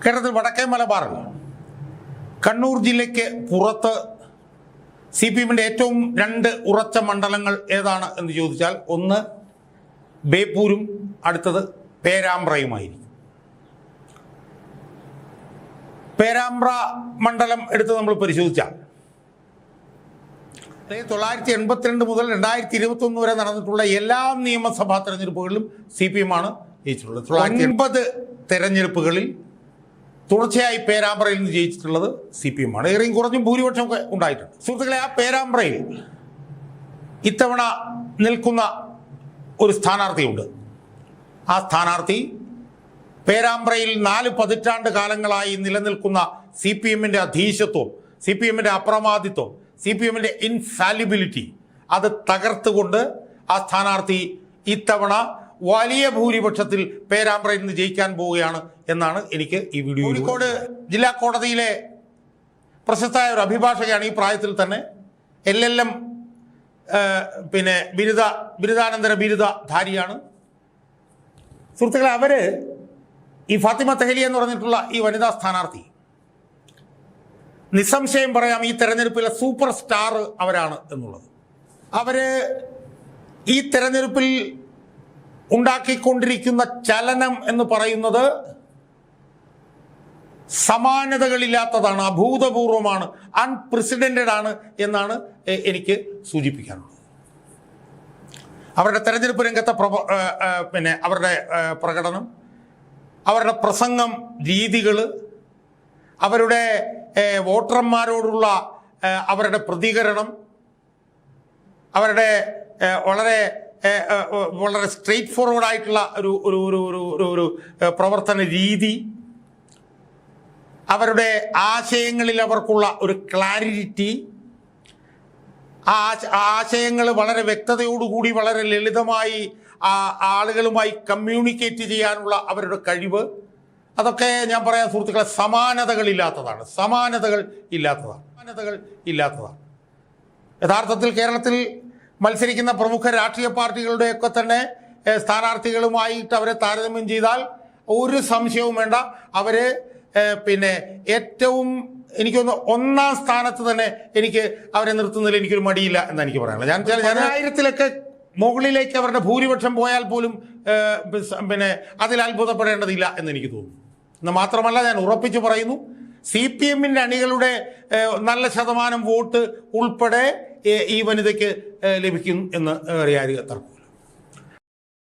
കേരളത്തിൽ വടക്കേ മലബാറിൽ കണ്ണൂർ ജില്ലയ്ക്ക് പുറത്ത് CPM-ന്റെ ഏറ്റവും രണ്ട് ഉറച്ച മണ്ഡലങ്ങൾ ഏതാണ് എന്ന് ചോദിച്ചാൽ ഒന്ന് ബേപ്പൂരും അടുത്തത് പേരാമ്പ്രയുമായിരിക്കും. പേരാമ്പ്ര മണ്ഡലം എടുത്ത് നമ്മൾ പരിശോധിച്ചാൽ 1982 മുതൽ 2021 വരെ നടന്നിട്ടുള്ള എല്ലാ നിയമസഭാ തെരഞ്ഞെടുപ്പുകളിലും CPM ആണ് ജയിച്ചിട്ടുള്ളത്. 9 തെരഞ്ഞെടുപ്പുകളിൽ തുടർച്ചയായി പേരാമ്പ്രയിൽ നിന്ന് ജയിച്ചിട്ടുള്ളത് CPM ആണ്. ഏറെയും കുറഞ്ഞും ഭൂരിപക്ഷമൊക്കെ ഉണ്ടായിട്ടുണ്ട്. സുഹൃത്തുക്കളെ, ആ പേരാമ്പ്രയിൽ ഇത്തവണ നിൽക്കുന്ന ഒരു സ്ഥാനാർത്ഥിയുണ്ട്. ആ സ്ഥാനാർത്ഥി പേരാമ്പ്രയിൽ 4 പതിറ്റാണ്ട് കാലങ്ങളായി നിലനിൽക്കുന്ന CPM-ന്റെ അധീശത്വം, CPM-ന്റെ അപ്രമാദിത്വം, CPM-ന്റെ ഇൻഫാലിബിലിറ്റി അത് തകർത്തുകൊണ്ട് ആ സ്ഥാനാർത്ഥി ഇത്തവണ വലിയ ഭൂരിപക്ഷത്തിൽ പേരാമ്പ്രയിൽ നിന്ന് ജയിക്കാൻ പോവുകയാണ് എന്നാണ് എനിക്ക് ഈ വീഡിയോ. കോഴിക്കോട് ജില്ലാ കോടതിയിലെ പ്രശസ്തമായ ഒരു അഭിഭാഷകയാണ്. ഈ പ്രായത്തിൽ തന്നെ LLM ബിരുദാനന്തര ബിരുദധാരിയാണ്. സുഹൃത്തുക്കളെ, അവർ ഈ ഫാത്തിമ തെഹ്ലി എന്ന് പറഞ്ഞിട്ടുള്ള ഈ വനിതാ സ്ഥാനാർത്ഥി നിസ്സംശയം പറയാം ഈ തെരഞ്ഞെടുപ്പിലെ സൂപ്പർ സ്റ്റാർ അവരാണ് എന്നുള്ളത്. അവര് ഈ തെരഞ്ഞെടുപ്പിൽ ഉണ്ടാക്കിക്കൊണ്ടിരിക്കുന്ന ചലനം എന്ന് പറയുന്നത് സമാനതകളില്ലാത്തതാണ്, അഭൂതപൂർവമാണ്, അൺപ്രസിഡന്റഡ് ആണ് എന്നാണ് എനിക്ക് സൂചിപ്പിക്കാനുള്ളത്. അവരുടെ തെരഞ്ഞെടുപ്പ് രംഗത്തെ അവരുടെ പ്രകടനം, അവരുടെ പ്രസംഗം രീതികൾ, അവരുടെ വോട്ടർമാരോടുള്ള അവരുടെ പ്രതികരണം, അവരുടെ വളരെ സ്ട്രെയിറ്റ് ഫോർവേഡ് ആയിട്ടുള്ള ഒരു പ്രവർത്തന രീതി, അവരുടെ ആശയങ്ങളിൽ അവർക്കുള്ള ഒരു ക്ലാരിറ്റി, ആ ആശയങ്ങൾ വളരെ വ്യക്തതയോടുകൂടി വളരെ ലളിതമായി ആളുകളുമായി കമ്മ്യൂണിക്കേറ്റ് ചെയ്യാനുള്ള അവരുടെ കഴിവ്, അതൊക്കെ ഞാൻ പറയാം സുഹൃത്തുക്കളെ, സമാനതകൾ ഇല്ലാത്തതാണ്. യഥാർത്ഥത്തിൽ കേരളത്തിൽ മത്സരിക്കുന്ന പ്രമുഖ രാഷ്ട്രീയ പാർട്ടികളുടെയൊക്കെ തന്നെ സ്ഥാനാർത്ഥികളുമായിട്ട് അവരെ താരതമ്യം ചെയ്താൽ ഒരു സംശയവും വേണ്ട, അവര് ഏറ്റവും എനിക്കൊന്ന് 1-ാം സ്ഥാനത്ത് തന്നെ എനിക്ക് അവരെ നിർത്തുന്നതിൽ എനിക്കൊരു മടിയില്ല എന്നാണ് എനിക്ക് പറയാനുള്ളത്. ഞാൻ 1000-ലൊക്കെ മുകളിലേക്ക് അവരുടെ ഭൂരിപക്ഷം പോയാൽ പോലും അതിൽ അത്ഭുതപ്പെടേണ്ടതില്ല എന്ന് എനിക്ക് തോന്നുന്നു. എന്ന് മാത്രമല്ല, ഞാൻ ഉറപ്പിച്ചു പറയുന്നു, CPM-ന്റെ അണികളുടെ നല്ല ശതമാനം വോട്ട് ഉൾപ്പെടെ ഈ വനിതയ്ക്ക് ലഭിക്കും എന്ന് അറിയാതെ തർക്കം.